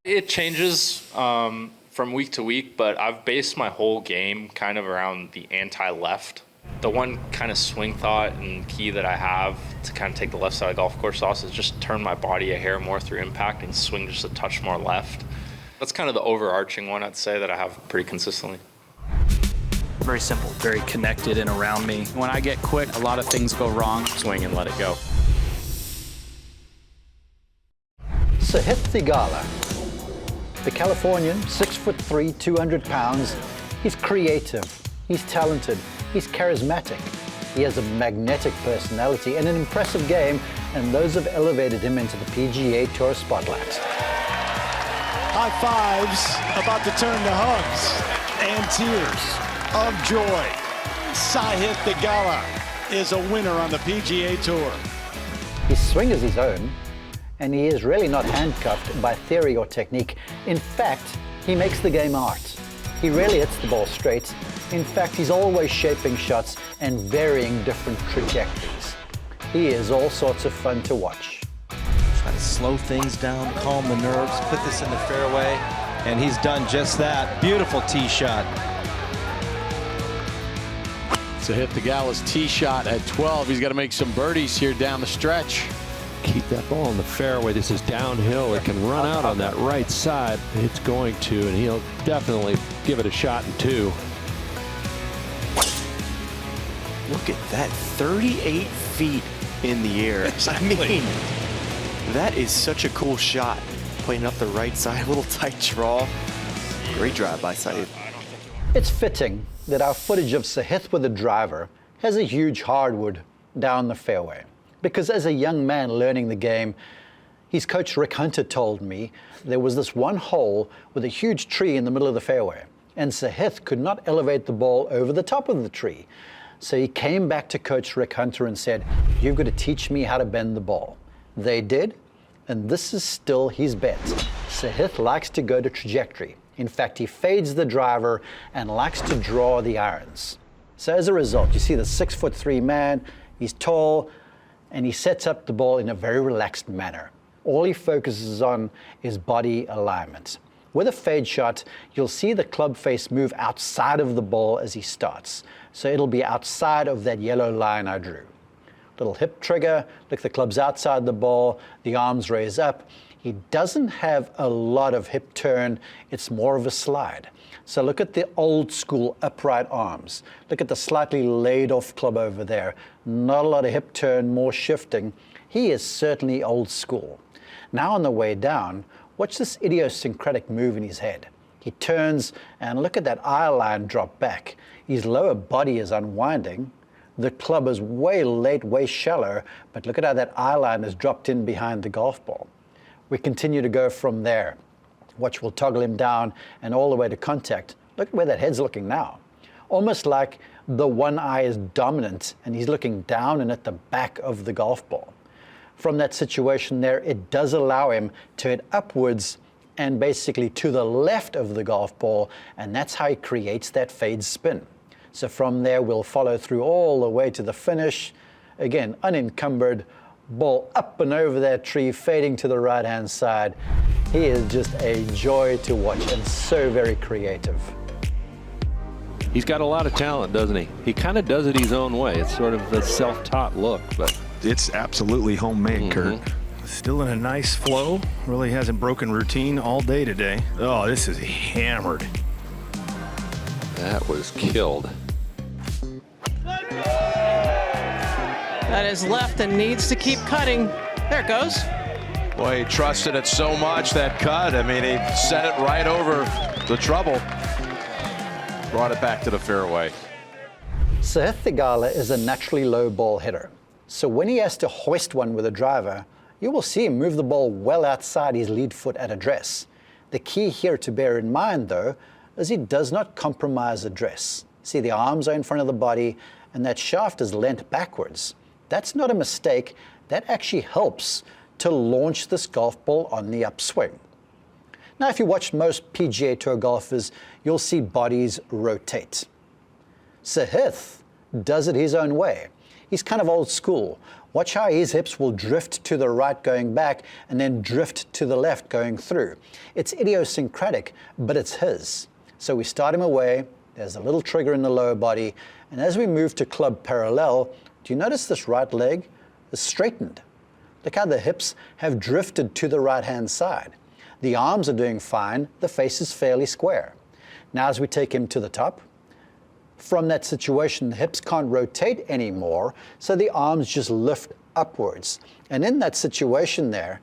It changes from week to week, but I've based my whole game kind of around the anti-left. The one kind of swing thought and key that I have to kind of take the left side of the golf course off is just turn my body a hair more through impact and swing just a touch more left. That's kind of the overarching one, I'd say, that I have pretty consistently. Very simple, very connected and around me. When I get quick, a lot of things go wrong. Swing and let it go. Sahith Theegala, the Californian, 6'3", 200 pounds. He's creative, he's talented, he's charismatic. He has a magnetic personality and an impressive game, and those have elevated him into the PGA Tour spotlight. High fives about to turn to hugs and tears of joy. Sahith Theegala is a winner on the PGA Tour. His swing is his own, and he is really not handcuffed by theory or technique. In fact, he makes the game art. He rarely hits the ball straight. In fact, he's always shaping shots and varying different trajectories. He is all sorts of fun to watch. Try to slow things down, calm the nerves, put this in the fairway, and he's done just that. Beautiful tee shot. Sahith Theegala's tee shot at 12. He's got to make some birdies here down the stretch. Keep that ball in the fairway. This is downhill. It can run out on that right side. It's going to, and he'll definitely give it a shot in two. Look at that, 38 feet in the air. Exactly. I mean, that is such a cool shot. Playing up the right side, a little tight draw. Great drive by Sahith. It's fitting that our footage of Sahith with a driver has a huge hardwood down the fairway. Because as a young man learning the game, his coach Rick Hunter told me there was this one hole with a huge tree in the middle of the fairway, and Sahith could not elevate the ball over the top of the tree. So he came back to Coach Rick Hunter and said, "You've got to teach me how to bend the ball." They did, and this is still his bet. Sahith likes to go to trajectory. In fact, he fades the driver and likes to draw the irons. So as a result, you see the 6'3" man, he's tall, and he sets up the ball in a very relaxed manner. All he focuses on is body alignment. With a fade shot, you'll see the club face move outside of the ball as he starts. So it'll be outside of that yellow line I drew. Little hip trigger, look, the club's outside the ball, the arms raise up. He doesn't have a lot of hip turn, it's more of a slide. So look at the old school upright arms. Look at the slightly laid off club over there. Not a lot of hip turn, more shifting. He is certainly old school. Now on the way down, watch this idiosyncratic move in his head. He turns and look at that eye line drop back. His lower body is unwinding. The club is way late, way shallow, but look at how that eye line is dropped in behind the golf ball. We continue to go from there. Watch, we'll toggle him down and all the way to contact. Look at where that head's looking now. Almost like the one eye is dominant and he's looking down and at the back of the golf ball. From that situation there, it does allow him to hit upwards and basically to the left of the golf ball, and that's how he creates that fade spin. So from there, we'll follow through all the way to the finish. Again, unencumbered, ball up and over that tree, fading to the right-hand side. He is just a joy to watch and so very creative. He's got a lot of talent, doesn't he? He kind of does it his own way. It's sort of the self-taught look, but it's absolutely homemade, Kurt. Still in a nice flow. Really hasn't broken routine all day today. Oh, this is hammered. That was killed. That is left and needs to keep cutting. There it goes. Boy, he trusted it so much, that cut. I mean, he set it right over the trouble. Brought it back to the fairway. Sahith Theegala is a naturally low ball hitter. So when he has to hoist one with a driver, you will see him move the ball well outside his lead foot at address. The key here to bear in mind, though, is he does not compromise address. See, the arms are in front of the body, and that shaft is leant backwards. That's not a mistake. That actually helps to launch this golf ball on the upswing. Now, if you watch most PGA Tour golfers, you'll see bodies rotate. Sahith does it his own way. He's kind of old school. Watch how his hips will drift to the right going back and then drift to the left going through. It's idiosyncratic, but it's his. So we start him away. There's a little trigger in the lower body. And as we move to club parallel, do you notice this right leg is straightened? Look how the hips have drifted to the right-hand side. The arms are doing fine. The face is fairly square. Now as we take him to the top, from that situation, the hips can't rotate anymore, so the arms just lift upwards. And in that situation there,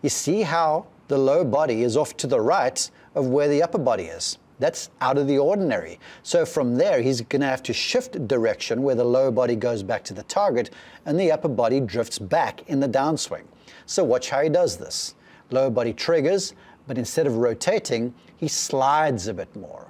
you see how the lower body is off to the right of where the upper body is. That's out of the ordinary. So from there, he's going to have to shift direction where the lower body goes back to the target and the upper body drifts back in the downswing. So watch how he does this. Lower body triggers, but instead of rotating, he slides a bit more.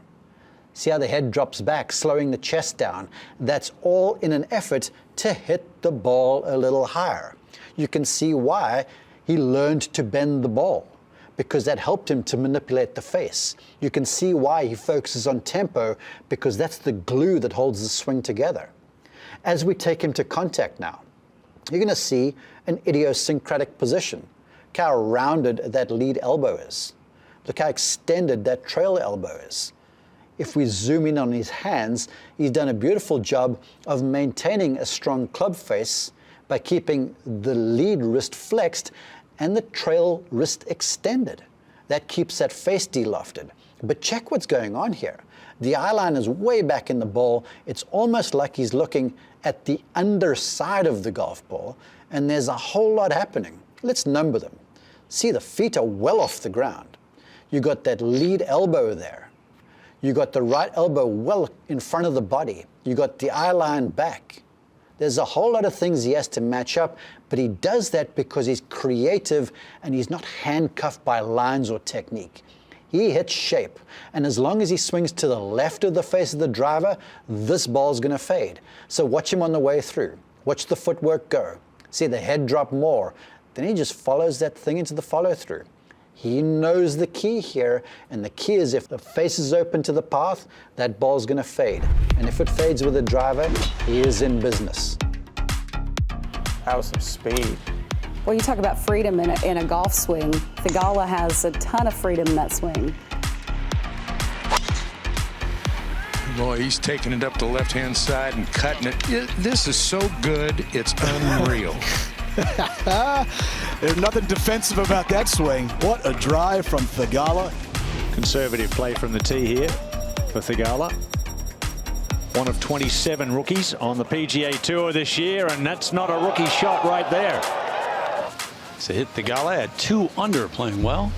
See how the head drops back, slowing the chest down. That's all in an effort to hit the ball a little higher. You can see why he learned to bend the ball, because that helped him to manipulate the face. You can see why he focuses on tempo, because that's the glue that holds the swing together. As we take him to contact now, you're going to see an idiosyncratic position. Look how rounded that lead elbow is. Look how extended that trail elbow is. If we zoom in on his hands, he's done a beautiful job of maintaining a strong club face by keeping the lead wrist flexed and the trail wrist extended. That keeps that face delofted. But check what's going on here. The eye line is way back in the ball. It's almost like he's looking at the underside of the golf ball, and there's a whole lot happening. Let's number them. See, the feet are well off the ground. You got that lead elbow there. You got the right elbow well in front of the body. You got the eye line back. There's a whole lot of things he has to match up, but he does that because he's creative and he's not handcuffed by lines or technique. He hits shape, and as long as he swings to the left of the face of the driver, this ball's going to fade. So watch him on the way through. Watch the footwork go. See the head drop more. Then he just follows that thing into the follow-through. He knows the key here, and the key is if the face is open to the path, that ball's going to fade. And if it fades with a driver, he is in business. That was some speed. Well, you talk about freedom in a golf swing. Theegala has a ton of freedom in that swing. Boy, he's taking it up the left-hand side and cutting it. This is so good, it's unreal. There's nothing defensive about that swing. What a drive from Theegala. Conservative play from the tee here for Theegala. One of 27 rookies on the PGA Tour this year, and that's not a rookie shot right there. Sahith Theegala at 2 under, playing well.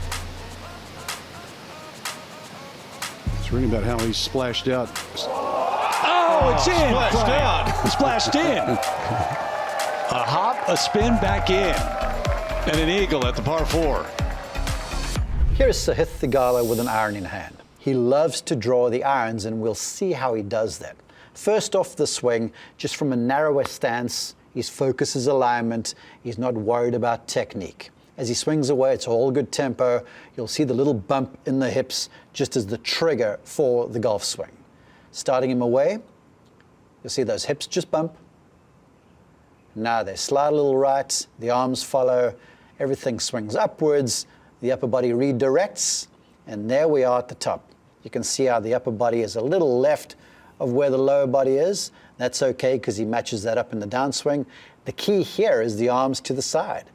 It's reading about how he splashed out. Oh, it's in. Splashed out. Splashed in. A hop, a spin, back in. And an eagle at the par 4. Here's Sahith Theegala with an iron in hand. He loves to draw the irons, and we'll see how he does that. First off the swing, just from a narrower stance, his focus is alignment. He's not worried about technique. As he swings away, it's all good tempo. You'll see the little bump in the hips just as the trigger for the golf swing. Starting him away, you'll see those hips just bump. Now they slide a little right, the arms follow, everything swings upwards, the upper body redirects, and there we are at the top. You can see how the upper body is a little left of where the lower body is. That's okay because he matches that up in the downswing. The key here is the arms to the side,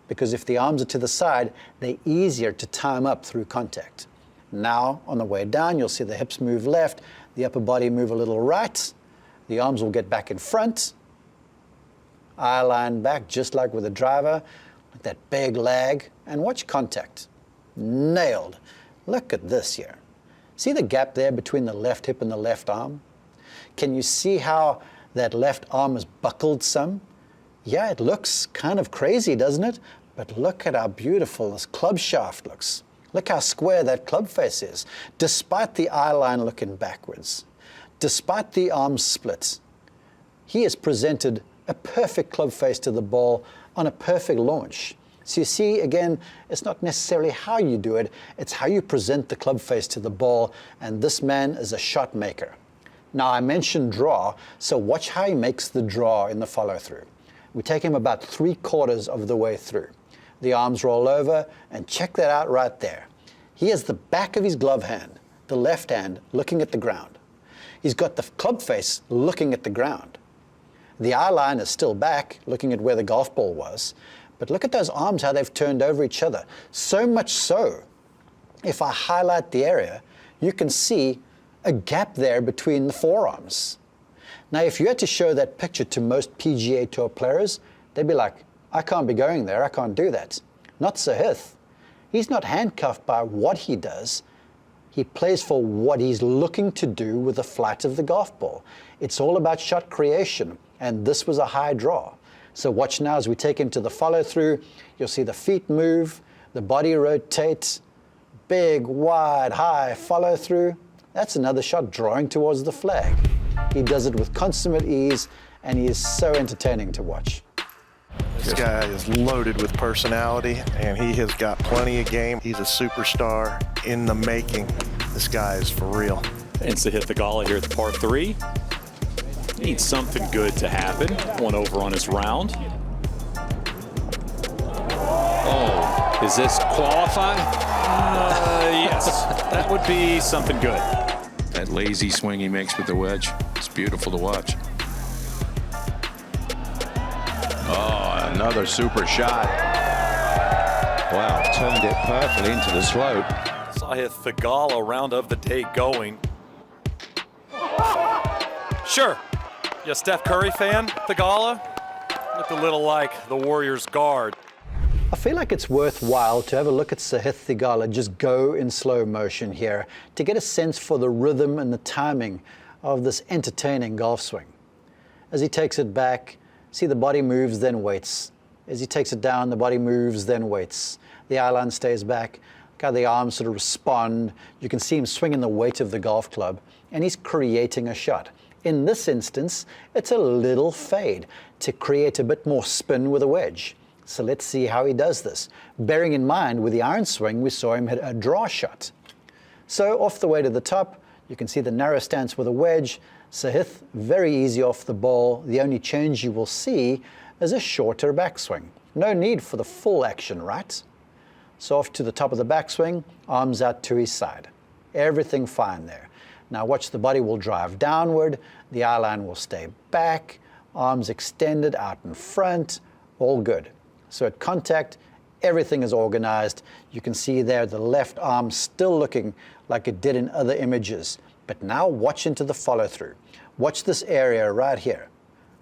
because if the arms are to the side, they're easier to time up through contact. Now, on the way down, you'll see the hips move left, the upper body move a little right, the arms will get back in front, eye line back, just like with a driver, like that big lag, and watch contact. Nailed. Look at this here. See the gap there between the left hip and the left arm? Can you see how that left arm is buckled some? Yeah, it looks kind of crazy, doesn't it? But look at how beautiful this club shaft looks. Look how square that club face is, despite the eye line looking backwards, despite the arm split. He has presented a perfect club face to the ball on a perfect launch. So you see, again, it's not necessarily how you do it, it's how you present the club face to the ball, and this man is a shot maker. Now, I mentioned draw, so watch how he makes the draw in the follow-through. We take him about 3/4 of the way through. The arms roll over, and check that out right there. He has the back of his glove hand, the left hand, looking at the ground. He's got the club face looking at the ground. The eye line is still back, looking at where the golf ball was. But look at those arms, how they've turned over each other. So much so, if I highlight the area, you can see a gap there between the forearms. Now, if you had to show that picture to most PGA Tour players, they'd be like, I can't be going there, I can't do that. Not Sahith. He's not handcuffed by what he does. He plays for what he's looking to do with the flight of the golf ball. It's all about shot creation, and this was a high draw. So watch now as we take him to the follow-through. You'll see the feet move, the body rotate, big, wide, high follow-through. That's another shot drawing towards the flag. He does it with consummate ease, and he is so entertaining to watch. This guy is loaded with personality, and he has got plenty of game. He's a superstar in the making. This guy is for real. And Sahith Theegala here at the par 3. Needs something good to happen. One over on his round. Oh, Is this qualify? Yes, that would be something good. That lazy swing he makes with the wedge, it's beautiful to watch. Oh, another super shot. Wow, turned it perfectly into the slope. Sahith Theegala, round of the day going. Sure. You a Steph Curry fan, Theegala? Looked a little like the Warriors guard. I feel like it's worthwhile to have a look at Sahith Theegala just go in slow motion here to get a sense for the rhythm and the timing of this entertaining golf swing. As he takes it back, see the body moves, then waits. As he takes it down, the body moves, then waits. The eye line stays back. Look how the arms sort of respond. You can see him swinging the weight of the golf club, and he's creating a shot. In this instance, it's a little fade to create a bit more spin with a wedge. So let's see how he does this. Bearing in mind, with the iron swing, we saw him hit a draw shot. So off the way to the top, you can see the narrow stance with a wedge. Sahith, very easy off the ball. The only change you will see is a shorter backswing. No need for the full action, right? So off to the top of the backswing, arms out to his side. Everything fine there. Now watch, the body will drive downward, the eye line will stay back, arms extended out in front, all good. So at contact, everything is organized. You can see there the left arm still looking like it did in other images. But now watch into the follow-through. Watch this area right here.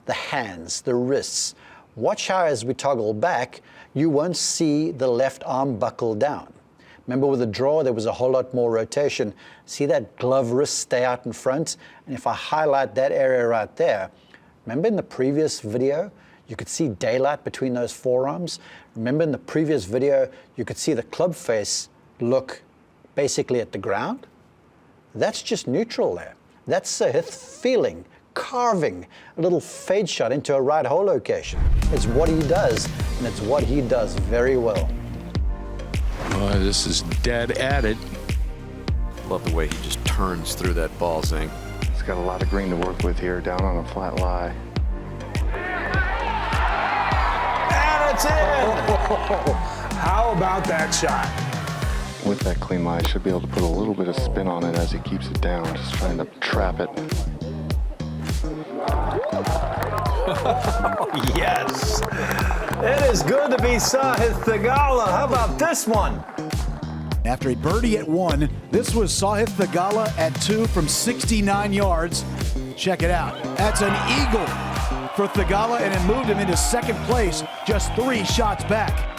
The hands, the wrists. Watch how as we toggle back, you won't see the left arm buckle down. Remember with the draw, there was a whole lot more rotation. See that glove wrist stay out in front? And if I highlight that area right there, remember in the previous video, you could see daylight between those forearms. Remember in the previous video, you could see the club face look basically at the ground? That's just neutral there. That's Sahith feeling, carving a little fade shot into a right hole location. It's what he does, and it's what he does very well. This is dead at it. Love the way he just turns through that ball, Zing. He's got a lot of green to work with here, down on a flat lie. And it's in! How about that shot? With that clean lie, should be able to put a little bit of spin on it as he keeps it down, just trying to trap it. Yes! It is good to be Sahith Theegala. How about this one? After a birdie at 1, this was Sahith Theegala at 2 from 69 yards. Check it out. That's an eagle for Theegala, and it moved him into second place, just 3 shots back.